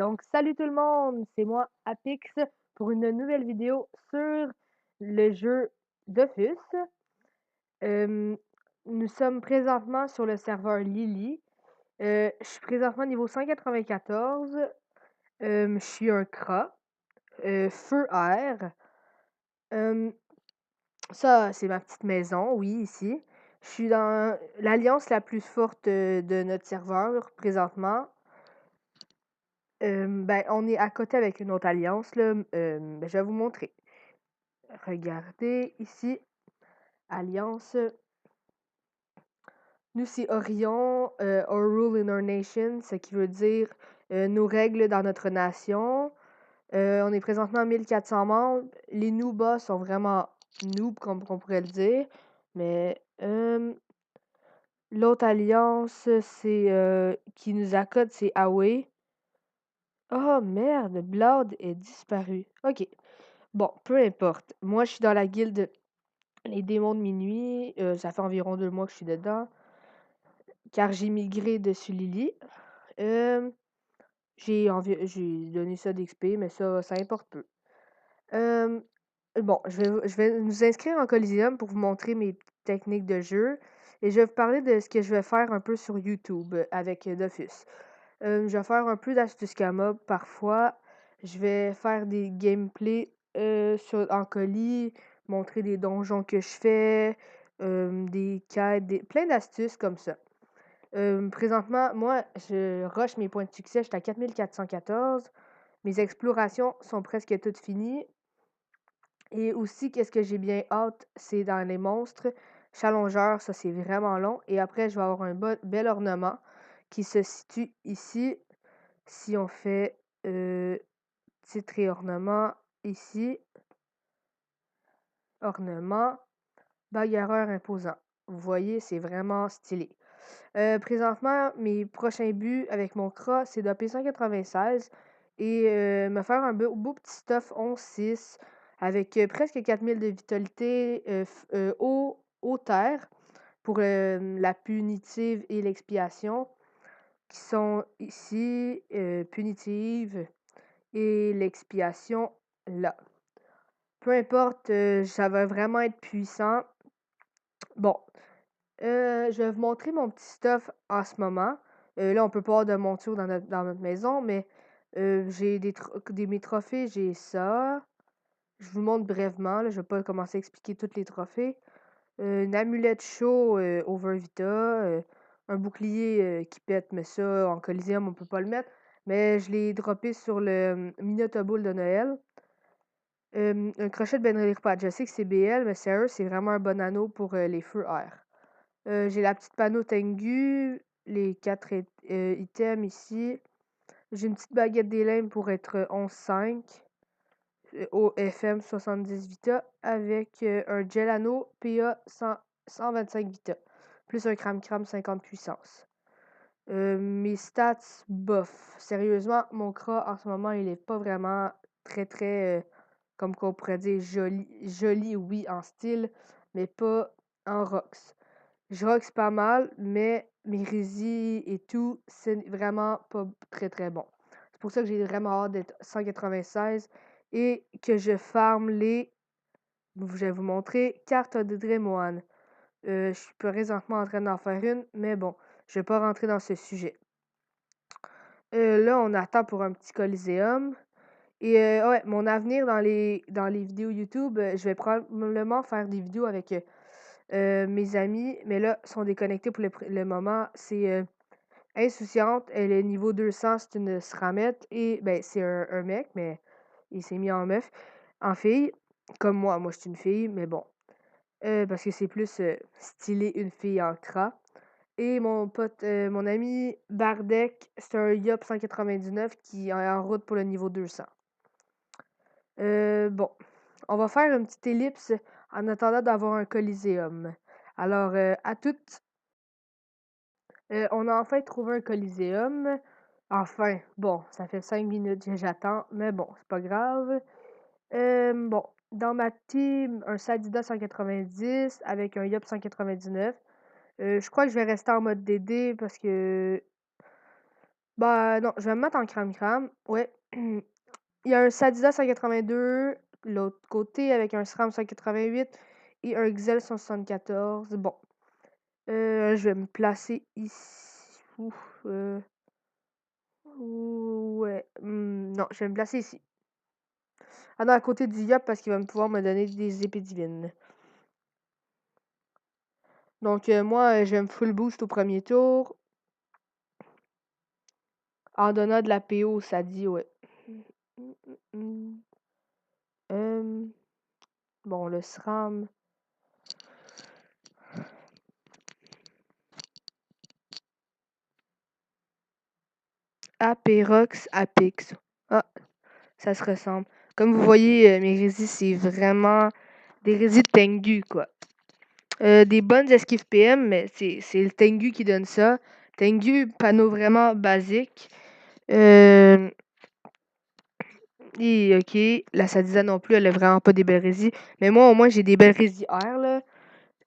Donc, salut tout le monde, c'est moi Apix pour une nouvelle vidéo sur le jeu Dofus. Euh, Nous sommes présentement sur le serveur Lily. Je suis présentement niveau 194. Je suis un CRA, feu air. Euh, Ça, c'est ma petite maison, oui, ici. Je suis dans l'alliance la plus forte de notre serveur présentement. Ben, on est à côté avec une autre alliance, là. Ben, je vais vous montrer. Regardez ici, alliance. Nous, c'est Orion, Our Rule in Our Nation, ce qui veut dire nos règles dans notre nation. On est présentement à 1400 membres. Les noobs sont vraiment noobs, comme on pourrait le dire. Mais l'autre alliance, c'est qui nous accode, c'est Away. Oh merde, Blood est disparu. Ok. Bon, peu importe. Moi, je suis dans la guilde Les Démons de Minuit. Ça fait environ 2 mois que je suis dedans. Car j'ai migré dessus Lily. Euh, j'ai donné ça d'XP, mais ça importe peu. Euh, bon, je vais nous inscrire en Coliseum pour vous montrer mes techniques de jeu. Et je vais vous parler de ce que je vais faire un peu sur YouTube avec Dofus. Je vais faire un peu d'astuce mob parfois. Je vais faire des gameplays en colis, montrer des donjons que je fais, des quêtes, plein d'astuces comme ça. Présentement, moi, je rush mes points de succès, je suis à 4414. Mes explorations sont presque toutes finies. Et aussi, qu'est-ce que j'ai bien hâte, c'est dans les monstres. Challengeurs, ça c'est vraiment long. Et après, je vais avoir un bel ornement qui se situe ici. Si on fait titre et ornement ici, ornement, bagarreur imposant. Vous voyez, c'est vraiment stylé. Présentement, mes prochains buts avec mon CRA, c'est d'AP 196 et me faire un beau petit stuff 11-6 avec presque 4000 de vitalité au terre pour la punitive et l'expiation qui sont ici, punitive et l'expiation là. Peu importe, ça va vraiment être puissant. Bon, je vais vous montrer mon petit stuff en ce moment. Là, on peut pas avoir de monture dans notre maison, mais j'ai mes trophées, j'ai ça. Je vous montre brièvement, là, je vais pas commencer à expliquer tous les trophées. Une amulette chaud over Vita, un bouclier qui pète, mais ça, en Coliseum, on peut pas le mettre. Mais je l'ai droppé sur le Minotaboule de Noël. Un crochet de Benrilic. Je sais que c'est BL, mais sérieux, c'est vraiment un bon anneau pour les feux air. J'ai la petite panneau Tengu, les 4 items ici. J'ai une petite baguette des limbes pour être 11-5 au FM 70 Vita avec un gel anneau PA 125 Vita plus un cram 50 puissance. Mes stats bof. Sérieusement, mon CRA en ce moment, il est pas vraiment très comme qu'on pourrait dire joli oui en style, mais pas en rocks. Je rox pas mal, mais mes résis et tout, c'est vraiment pas très bon. C'est pour ça que j'ai vraiment hâte d'être 196 et que je farme je vais vous montrer, cartes de Dremoine. Je suis présentement en train d'en faire une, mais bon, je vais pas rentrer dans ce sujet. Là, on attend pour un petit Coliseum. Et ouais, mon avenir dans les vidéos YouTube, je vais probablement faire des vidéos avec mes amis, mais là, sont déconnectés pour le moment. C'est Insouciante, elle est niveau 200, c'est une SRAMette. Et ben, c'est un mec, mais il s'est mis en meuf, en fille. Comme moi, je suis une fille, mais bon. Parce que c'est plus stylé une fille en CRA. Et mon ami Bardec, c'est un Yop 199 qui est en route pour le niveau 200. Bon, on va faire une petite ellipse en attendant d'avoir un Coliseum. Alors, à toutes, on a enfin trouvé un Coliseum. Enfin, bon, ça fait 5 minutes que j'attends, mais bon, c'est pas grave. Bon, dans ma team, un Sadida 190 avec un Yop 199. Je crois que je vais rester en mode DD parce que Bah, non, je vais me mettre en cram-cram. Ouais. Il y a un Sadida 182, l'autre côté avec un SRAM 188 et un Xel 174. Bon. Je vais me placer ici. Ouf, ouais. Non, je vais me placer ici. Ah non, à côté du Yop parce qu'il va pouvoir me donner des épées divines. Donc, moi, je vais me full boost au premier tour. En donnant de la PO, ça dit, ouais. Bon, le SRAM. Aperox, Apix. Ah, ça se ressemble. Comme vous voyez, mes résis, c'est vraiment des résis de Tengu, quoi. Des bonnes esquives PM, mais c'est le Tengu qui donne ça. Tengu, panneau vraiment basique. Et ok, la Sadisa non plus, elle a vraiment pas des belles résis. Mais moi, au moins, j'ai des belles résis R, là.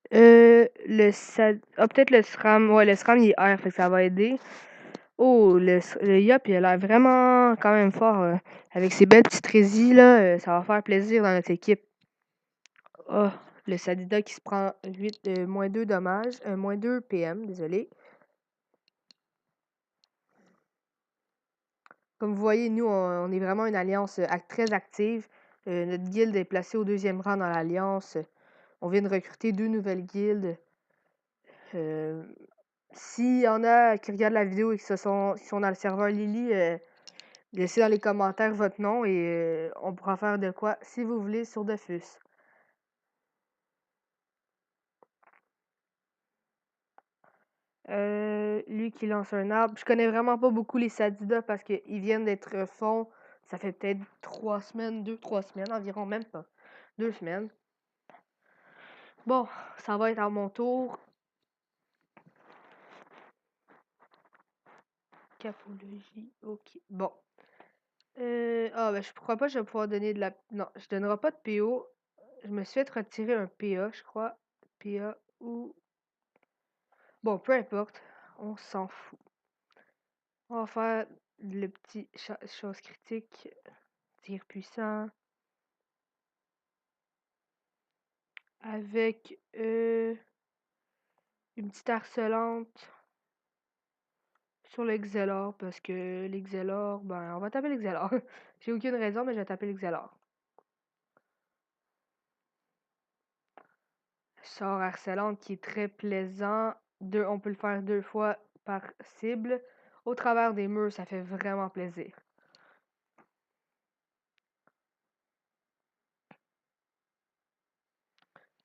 Peut-être le SRAM. Ouais, le SRAM, il est R, fait que ça va aider. Oh, le Yop, il a l'air vraiment quand même fort. Avec ses belles petites résils, là, ça va faire plaisir dans notre équipe. Oh, le Sadida qui se prend moins 2 dommages. Moins 2 PM, désolé. Comme vous voyez, nous, on est vraiment une alliance très active. Notre guilde est placée au 2e rang dans l'alliance. On vient de recruter 2 nouvelles guildes. S'il y en a qui regardent la vidéo et qui sont dans le serveur Lily, laissez dans les commentaires votre nom et on pourra faire de quoi si vous voulez sur Dofus. Lui qui lance un arbre. Je connais vraiment pas beaucoup les Sadida parce qu'ils viennent d'être fonds. Ça fait peut-être 3 semaines, 2-3 semaines environ, même pas. 2 semaines. Bon, ça va être à mon tour. Capologie, ok. Bon. Ben je crois pas que je vais pouvoir donner de la... Non, je donnerai pas de PO. Je me suis fait retirer un PA, je crois. PA ou... Bon, peu importe. On s'en fout. On va faire le petit chose critique. Tir puissant. Avec une petite harcelante sur l'Exelor. Parce que l'Exelor, ben, on va taper l'Exelor. J'ai aucune raison, mais je vais taper l'Exelor. Sort harcelante qui est très plaisant. On peut le faire 2 fois par cible. Au travers des murs, ça fait vraiment plaisir.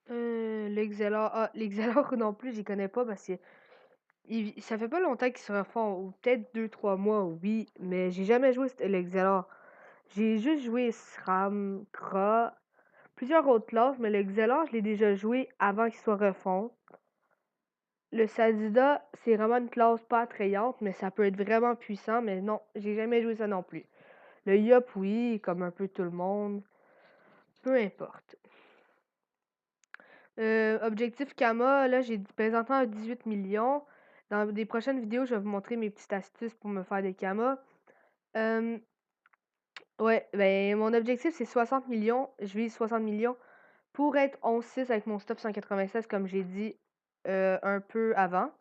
L'Exelor. Ah, l'Exelor non plus, j'y connais pas parce que ça fait pas longtemps qu'ils se refont. Ou peut-être 2-3 mois, oui. Mais j'ai jamais joué l'Exelor. J'ai juste joué SRAM, Kra, plusieurs autres classes, mais l'Exelor, je l'ai déjà joué avant qu'il soit refond. Le Sadida, c'est vraiment une classe pas attrayante, mais ça peut être vraiment puissant, mais non, j'ai jamais joué ça non plus. Le Yop, oui, comme un peu tout le monde. Peu importe. Objectif Kama, là, j'ai présentement 18 millions. Dans des prochaines vidéos, je vais vous montrer mes petites astuces pour me faire des Kama. Ouais, ben mon objectif, c'est 60 millions. Je vise 60 millions pour être 11-6 avec mon stop 196, comme j'ai dit un peu avant.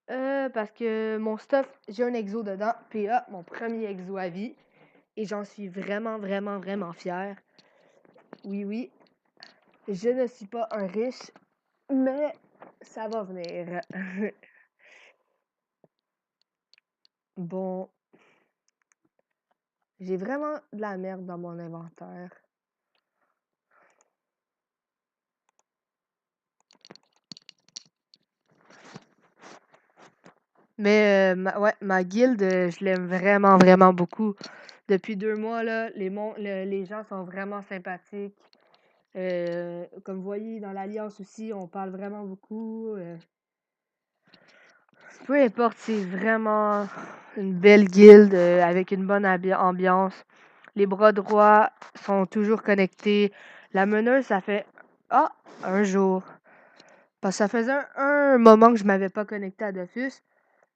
Parce que mon stuff, j'ai un exo dedans. PA, mon premier exo à vie. Et j'en suis vraiment, vraiment, vraiment fière. Oui, oui. Je ne suis pas un riche, mais ça va venir. Bon. J'ai vraiment de la merde dans mon inventaire. Mais ma guilde, je l'aime vraiment, vraiment beaucoup. Depuis 2 mois, là, les gens sont vraiment sympathiques. Comme vous voyez, dans l'Alliance aussi, on parle vraiment beaucoup. Peu importe, c'est vraiment une belle guilde avec une bonne ambiance. Les bras droits sont toujours connectés. La meneuse, ça fait un jour. Parce que ça faisait un moment que je m'avais pas connecté à Dofus.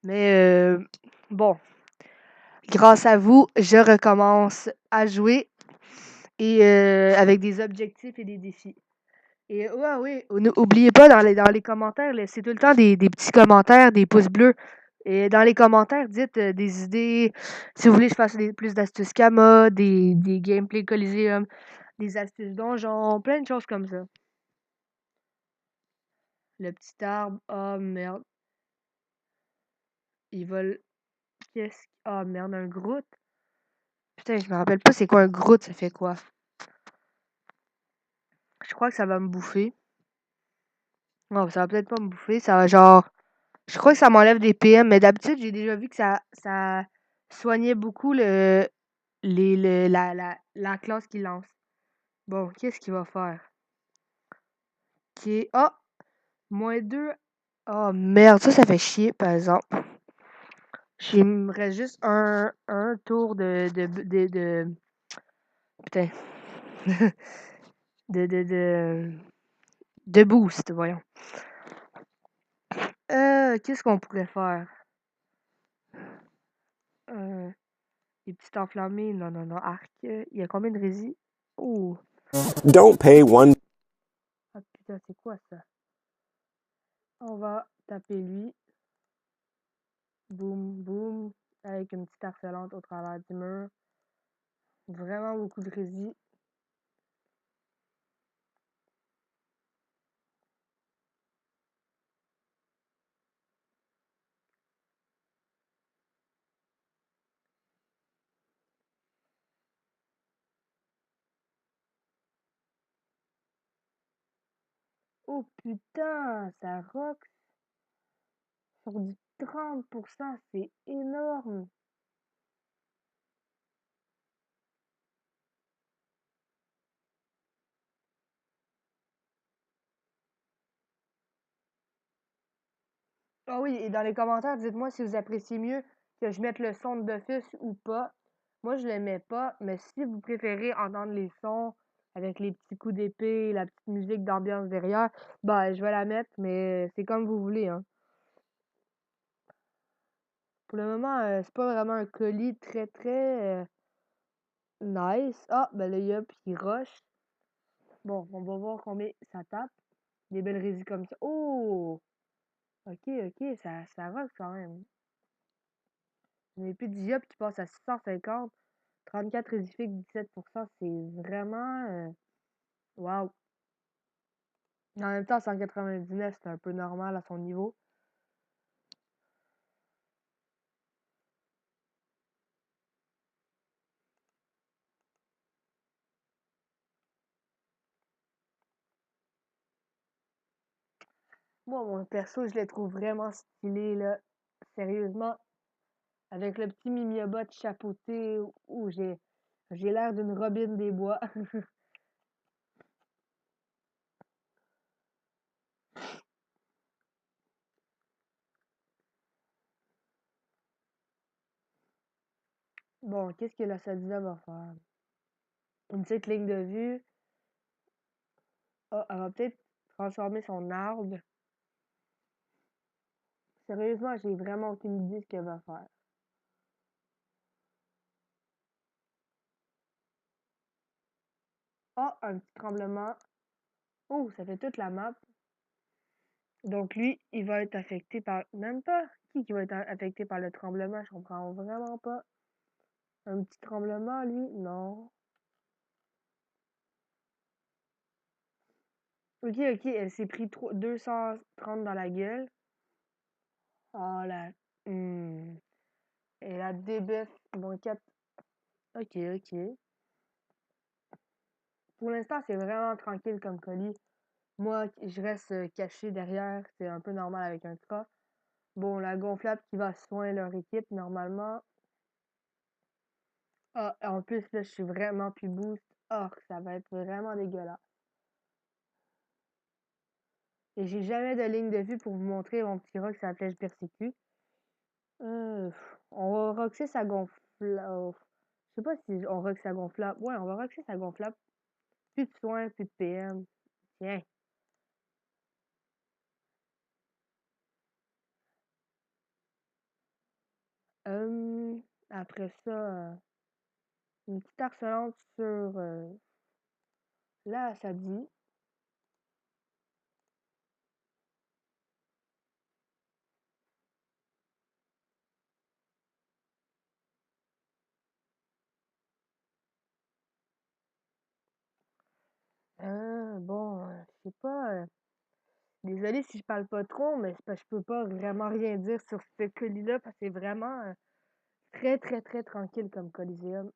Mais bon, grâce à vous, je recommence à jouer et avec des objectifs et des défis. Et ouais, oui, oubliez pas dans les commentaires, laissez tout le temps des petits commentaires, des pouces bleus. Et dans les commentaires, dites des idées, si vous voulez que je fasse plus d'astuces Kama, des gameplays Coliseum, des astuces donjon, plein de choses comme ça. Le petit arbre, oh merde, ils veulent. Oh merde, un groot. Putain, je me rappelle pas c'est quoi un groot, ça fait quoi? Je crois que ça va me bouffer. Non, ça va peut-être pas me bouffer, ça va genre. Je crois que ça m'enlève des PM, mais d'habitude, j'ai déjà vu que ça soignait beaucoup la classe qu'il lance. Bon, qu'est-ce qu'il va faire? Ok. Oh! -2. Oh merde, ça fait chier, par exemple. Il me reste juste un tour putain. de, de, de, de boost, voyons. Qu'est-ce qu'on pourrait faire? Les petites enflammées, non, non, non, arc. Il y a combien de résine? Oh! Don't pay one. Ah putain, c'est quoi ça? On va taper lui. Boum, boum. Avec une petite harcelante au travers du mur. Vraiment beaucoup de résine. Oh putain, ça rock sur du 30%, c'est énorme. Ah oui, et dans les commentaires, dites-moi si vous appréciez mieux que je mette le son de d'office ou pas. Moi, je le mets pas, mais si vous préférez entendre les sons avec les petits coups d'épée, la petite musique d'ambiance derrière, bah je vais la mettre, mais c'est comme vous voulez, hein. Pour le moment, c'est pas vraiment un colis très très nice. Ah, ben là, yup, il rush. Bon, on va voir combien ça tape. Des belles résis comme ça. Oh! Ok, ok, ça rock quand même. Une épée d'Iop qui passe à 650. 34 résifiques, 17%, c'est vraiment. Wow. En même temps, 199, c'est un peu normal à son niveau. Moi, mon perso, je le trouve vraiment stylé, là. Sérieusement, avec le petit Mimiobot chapeauté, où j'ai l'air d'une Robine des Bois. Bon, qu'est-ce que la Sadida va faire? Une petite ligne de vue. Ah, elle va peut-être transformer son arbre. Sérieusement, j'ai vraiment aucune idée de ce qu'elle va faire. Ah, un petit tremblement. Oh, ça fait toute la map. Donc lui, il va être affecté par. Même pas. Qui va être affecté par le tremblement? Je comprends vraiment pas. Un petit tremblement, lui? Non. Ok, ok, elle s'est pris 230 dans la gueule. Oh là. Elle a debuff. Bon, 4. Ok, ok. Pour l'instant, c'est vraiment tranquille comme colis. Moi, je reste caché derrière. C'est un peu normal avec un cra. Bon, la gonflable qui va soigner leur équipe, normalement. Ah, en plus, là, je suis vraiment plus boost. Oh, ça va être vraiment dégueulasse. Et j'ai jamais de ligne de vue pour vous montrer mon petit rock sur la flèche persécute. On va roxer sa gonflable. Je sais pas si on rox sa gonflable. Ouais, on va roxer sa gonflable. Plus de soins, plus de PM. Tiens. Après ça, une petite harcelante sur la Sadie. Bon, je sais pas. Désolée si je parle pas trop, mais c'est parce que je peux pas vraiment rien dire sur ce colis-là parce que c'est vraiment très, très, très tranquille comme Coliseum.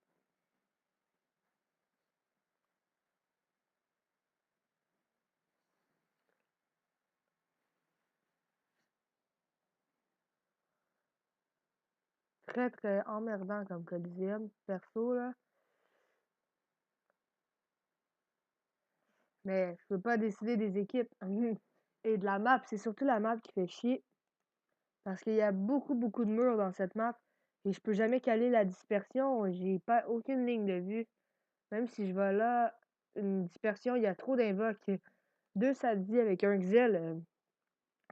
Très, très emmerdant comme Coliseum, perso, là. Mais je peux pas décider des équipes. Et de la map, c'est surtout la map qui fait chier. Parce qu'il y a beaucoup, beaucoup de murs dans cette map. Et je peux jamais caler la dispersion. J'ai pas aucune ligne de vue. Même si je vais là, une dispersion, il y a trop d'invoques. Deux Sadie avec un Xel,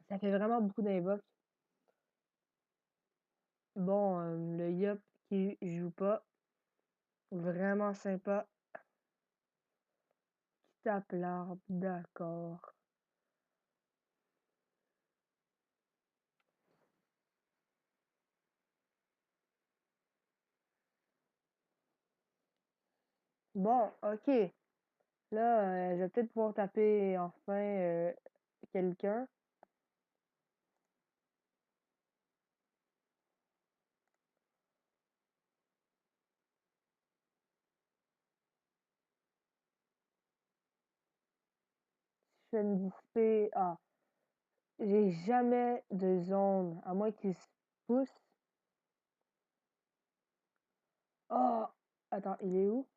ça fait vraiment beaucoup d'invoques. Bon, le Yop qui joue pas. Vraiment sympa. Qui tape l'arbre, d'accord. Bon, ok. Là, je vais peut-être pouvoir taper enfin quelqu'un. Si je fais une dispé, ah, j'ai jamais de zone, à moins qu'il se pousse. Oh, attends, il est où?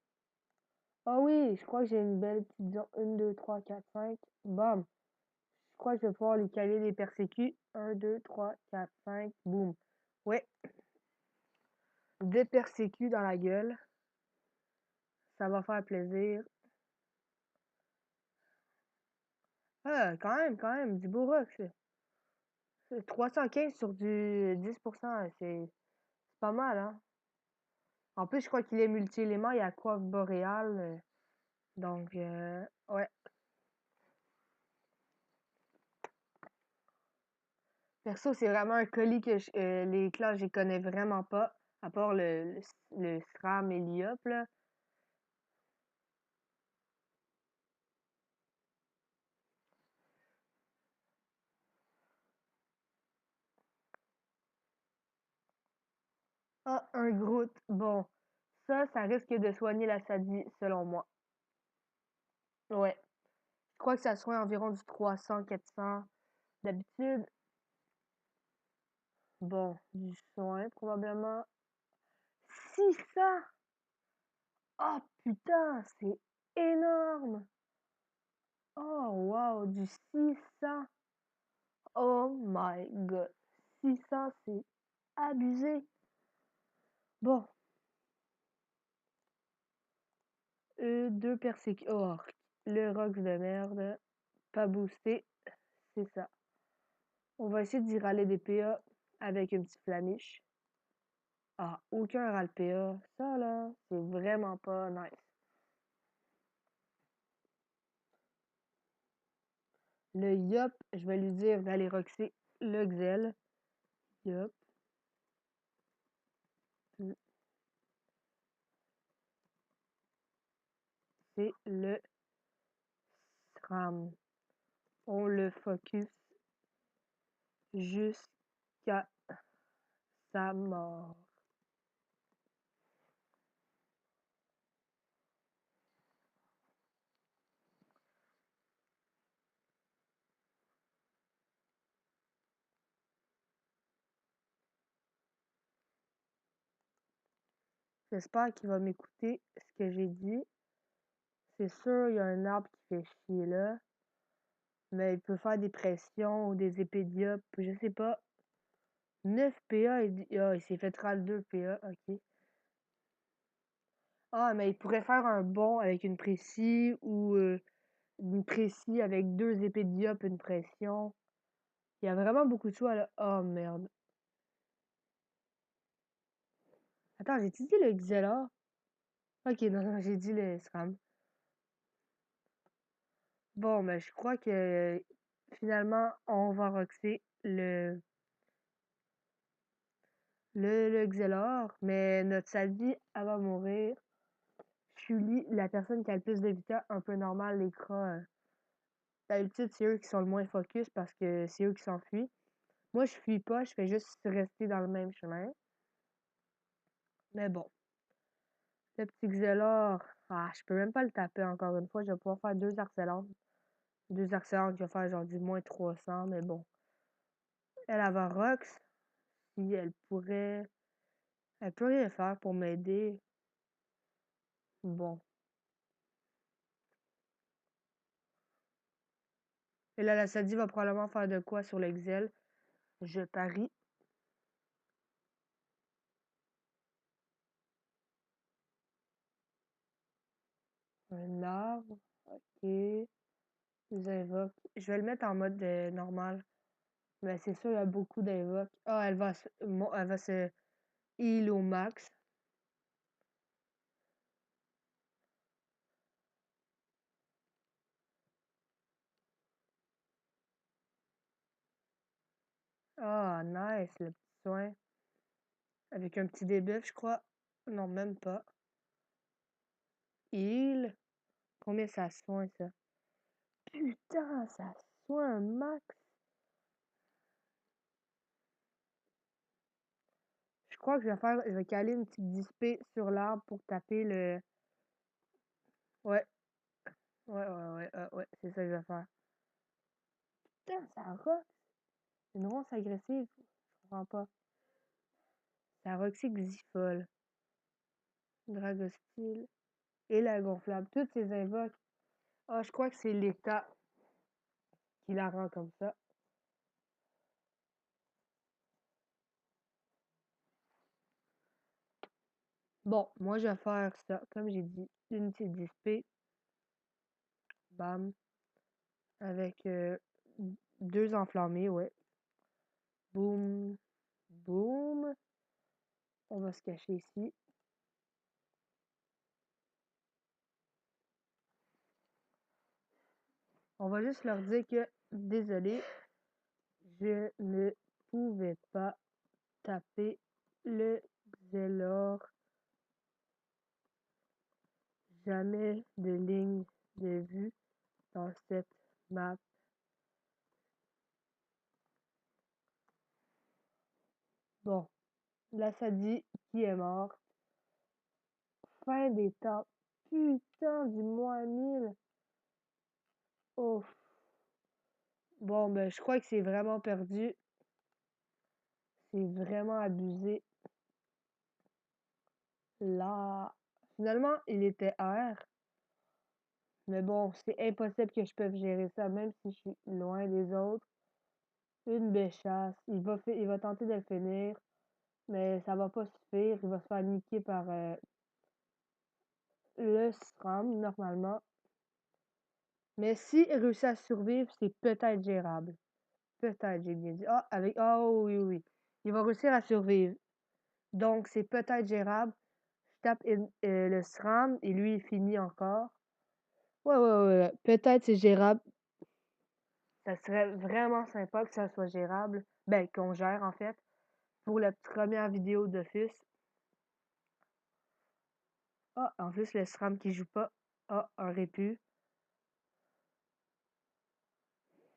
Ah oui, je crois que j'ai une belle petite zone. 1, 2, 3, 4, 5. Bam. Je crois que je vais pouvoir lui caler les persécus. 1, 2, 3, 4, 5. Boum. Ouais, des persécus dans la gueule. Ça va faire plaisir. Ah, quand même, du beau rock, ça. 315 sur du 10%, c'est pas mal, hein. En plus, je crois qu'il est multi-élément, il y a coiffe boréale. Donc, ouais. Perso, c'est vraiment un colis que les classes, je les connais vraiment pas, à part le SRAM et l'IOP, là. Ah, un Groot. Bon, ça risque de soigner la sadie, selon moi. Ouais. Je crois que ça soigne environ du 300-400. D'habitude, bon, du soin, probablement. 600! Oh putain, c'est énorme! Oh wow, du 600! Oh my god! 600, c'est abusé! Bon, deux persécutions. Oh, le Rox de merde. Pas boosté, c'est ça. On va essayer d'y râler des PA avec une petite flamiche. Ah, aucun râle PA. Ça là, c'est vraiment pas nice. Le Yop, je vais lui dire d'aller roxer le Xel. Yop. C'est le SRAM. On le focus jusqu'à sa mort. J'espère qu'il va m'écouter ce que j'ai dit. C'est sûr, il y a un arbre qui fait chier là. Mais il peut faire des pressions ou des épées diop, je sais pas. 9 PA, il s'est fait 32 PA, ok. Ah, mais il pourrait faire un bond avec une précie ou une précie avec deux épées diop, une pression. Il y a vraiment beaucoup de choix là. Oh merde. Attends, j'ai-tu dit le Xelor? Ok, non, j'ai dit le SRAM. Bon, ben, je crois que finalement, on va roxer le Xelor, mais notre Sadie, elle va mourir. Shuli, la personne qui a le plus de vita, un peu normal, les cras. D'habitude, c'est eux qui sont le moins focus parce que c'est eux qui s'enfuient. Moi, je fuis pas, je fais juste rester dans le même chemin. Mais bon, le petit Xelor, je peux même pas le taper encore une fois. Je vais pouvoir faire deux Arcelantes. Deux Arcelantes qui vont faire genre du moins 300, mais bon. Elle va Rox, si elle pourrait. Elle peut rien faire pour m'aider. Bon. Et là, la Sadie va probablement faire de quoi sur l'Excel. Je parie. Un arbre. Ok. Ils invoquent. Je vais le mettre en mode normal. Mais c'est sûr, il y a beaucoup d'invoques. Ah, elle va se heal au max. Ah, nice, le petit soin. Avec un petit debuff, je crois. Non, même pas. Heal. Combien ça soin, ça? Putain, ça soin max. Je crois que je vais caler une petite dispée sur l'arbre pour taper le. Ouais, ouais, c'est ça que je vais faire. Putain, ça rock. Une ronce agressive. Je comprends pas. Ça roxy Xifol. Dragostyle. Et la gonflable. Toutes ces invoques. Ah, je crois que c'est l'état qui la rend comme ça. Bon, moi je vais faire ça. Comme j'ai dit, une petite dispée. Bam. Avec deux enflammés, ouais. Boum. Boum. On va se cacher ici. On va juste leur dire que, désolé, je ne pouvais pas taper le Xelor. Jamais de ligne de vue dans cette map. Bon, la Sadie qui est morte. Fin des temps. Putain du moins 1000. Oh. Bon, ben, je crois que c'est vraiment perdu. C'est vraiment abusé. Là. Finalement, il était R. Mais bon, c'est impossible que je puisse gérer ça, même si je suis loin des autres. Une béchasse. Il va tenter de le finir, mais ça va pas suffire. Il va se faire niquer par le SRAM, normalement. Mais s'il réussit à survivre, c'est peut-être gérable. Peut-être, j'ai bien dit. Ah, avec. Oh, oui, oui. Il va réussir à survivre. Donc, c'est peut-être gérable. Je tape le SRAM et lui, il finit encore. Ouais. Peut-être c'est gérable. Ça serait vraiment sympa que ça soit gérable. Ben, qu'on gère, en fait. Pour la première vidéo d'office. Ah, en plus, le SRAM qui joue pas. Ah, un répu.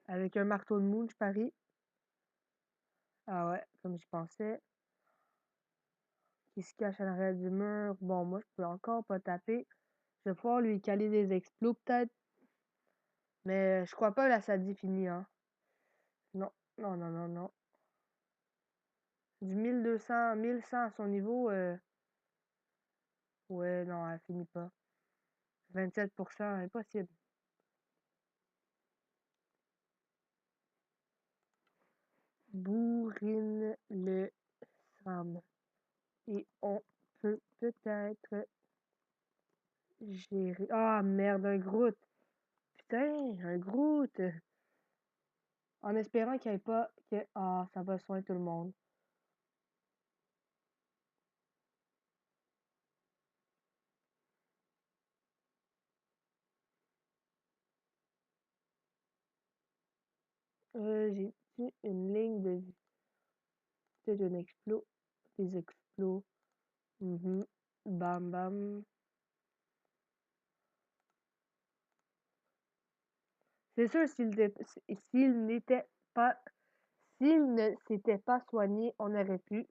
Avec un marteau de moule, je parie. Ah ouais, comme je pensais. Qui se cache à l'arrière du mur. Bon, moi, je peux encore pas taper. Je vais pouvoir lui caler des explos, peut-être. Mais je crois pas que la Sadie finit, hein. Non, non. Du 1200, 1100 à son niveau, ouais, non, elle finit pas. 27%, impossible. Bourrine le SRAM. Et on peut peut-être gérer. Ah, merde, un Groot. Putain, un Groot. En espérant qu'il n'y ait pas que. Ah, ça va soigner tout le monde. J'ai une ligne de vie. Peut-être un explos. Des explos. Bam bam. C'est sûr, pas, s'il ne s'était pas soigné, on aurait pu.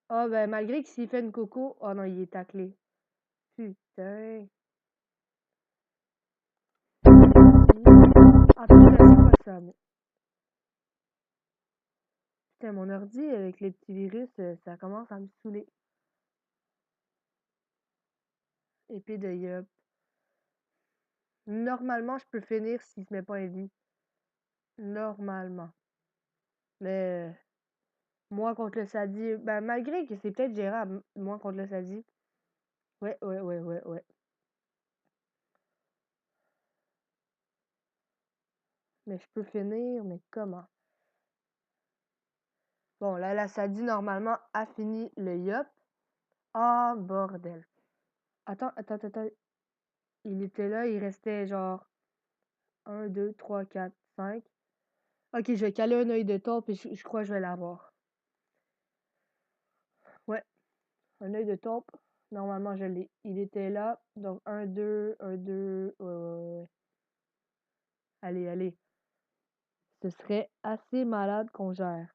Ah, ben, malgré que s'il fait une coco, oh non, il est taclé. Putain. En tout cas, c'est pas ça, mais. Putain, mon ordi avec les petits virus, ça commence à me saouler. Épée de yup. Normalement, je peux finir s'il se met pas à vie. Normalement. Mais moi contre le Sadi, ben malgré que c'est peut-être gérable, moi contre le Sadi. Ouais, ouais, ouais, ouais, ouais. Mais je peux finir, mais comment? Bon, là, la Sadi, normalement, a fini le yup. Ah, bordel. Attends. Il était là, il restait genre 1, 2, 3, 4, 5. Ok, je vais caler un œil de taupe et je crois que je vais l'avoir. Ouais, un œil de taupe. Normalement, je l'ai. Il était là. Donc, 1, 2, 1, 2. Ouais. Allez. Ce serait assez malade qu'on gère.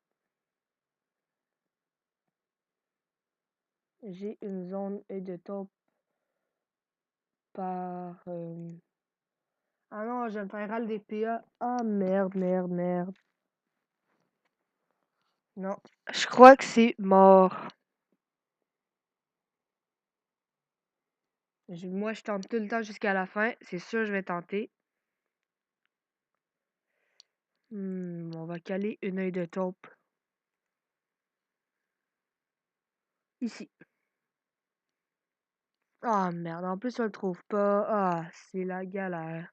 J'ai une zone œil de taupe par. Ah non, je vais me faire râle des PA. Ah merde. Non, je crois que c'est mort. Moi, je tente tout le temps jusqu'à la fin. C'est sûr, je vais tenter. On va caler une œil de taupe. Ici. Ah merde, en plus on le trouve pas. Ah, c'est la galère.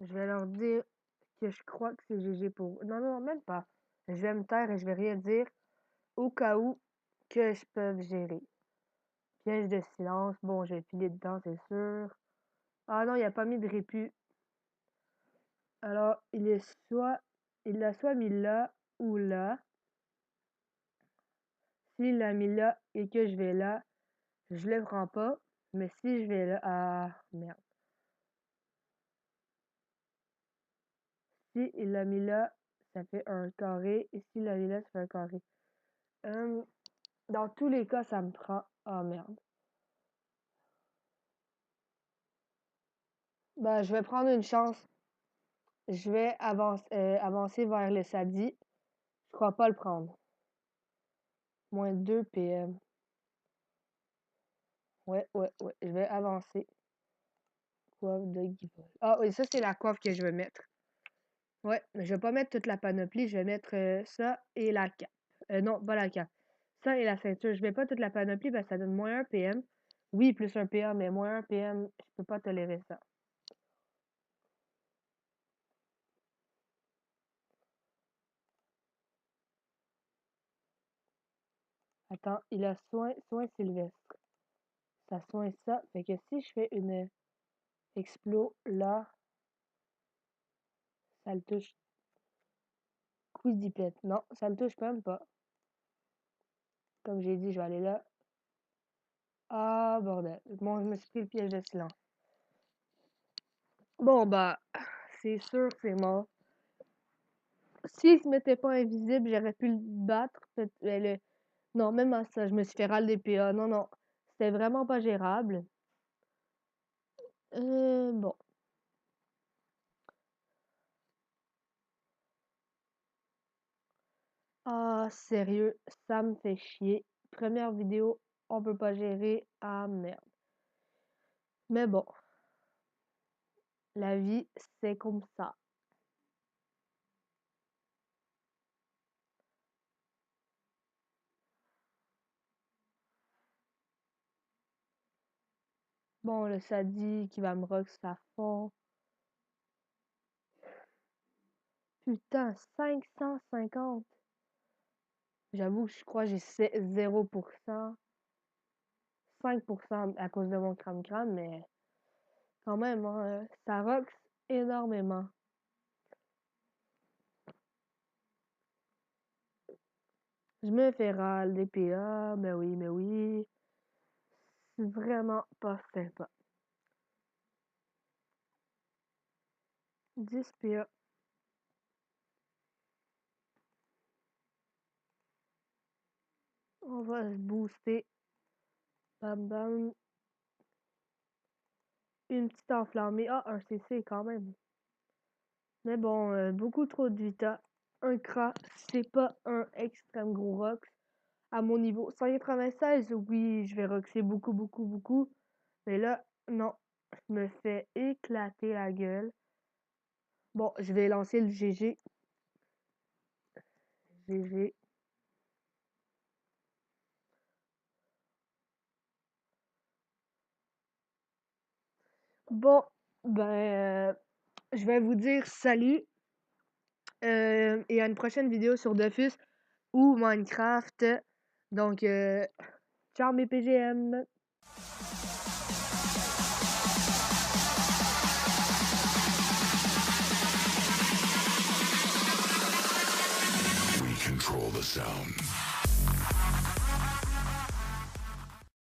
Je vais leur dire que je crois que c'est GG pour. Non, même pas. Je vais me taire et je vais rien dire au cas où que je peux gérer. Piège de silence. Bon, je vais filer dedans, c'est sûr. Ah non, il a pas mis de réput. Alors, il l'a soit mis là ou là. S'il l'a mis là et que je vais là, je le prends pas. Mais si je vais là, ah merde. Si il l'a mis là, ça fait un carré. Et s'il l'a mis là, ça fait un carré. Dans tous les cas, ça me prend. Ah merde. Ben, je vais prendre une chance. Je vais avancer vers le Sadi. Je crois pas le prendre. Moins 2 PM. Ouais. Je vais avancer. Coiffe de Guibol. Ah oui, ça, c'est la coiffe que je vais mettre. Ouais, mais je vais pas mettre toute la panoplie. Je vais mettre ça et la cape. Non, pas la cape. Ça et la ceinture. Je mets pas toute la panoplie parce que ça donne moins 1 PM. Oui, plus 1 PM, mais moins 1 PM, je peux pas tolérer ça. Attends, il a soin Sylvestre. Ça soin ça. Fait que si je fais une explo là, ça le touche. Quidipet. Non, ça le touche même pas. Comme j'ai dit, je vais aller là. Ah, bordel. Bon, je me suis pris le piège de silence. Bon, bah, c'est sûr que c'est mort. S'il se mettait pas invisible, j'aurais pu le battre. Non, même à ça, je me suis fait râler des PA. Non. C'était vraiment pas gérable. Bon. Ah, sérieux, ça me fait chier. Première vidéo, on peut pas gérer. Ah, merde. Mais bon, la vie, c'est comme ça. Bon, le Sadi qui va me rock à fond. Putain, 550. J'avoue que je crois que j'ai 0%. 5% à cause de mon cram-cram, mais quand même, hein, ça rox énormément. Je me fais râler des PA, mais oui. C'est vraiment pas sympa. 10 PA. On va se booster. Bam bam. Une petite enflammée. Ah, un CC quand même. Mais bon, beaucoup trop de vita. Un cra, c'est pas un extrême gros rox. À mon niveau 196, oui, je vais roxer beaucoup. Mais là, non. Je me fais éclater la gueule. Bon, je vais lancer le GG. GG. Bon, ben, je vais vous dire salut. Et à une prochaine vidéo sur Dofus ou Minecraft. Donc, ciao mes PGM. We control the sound.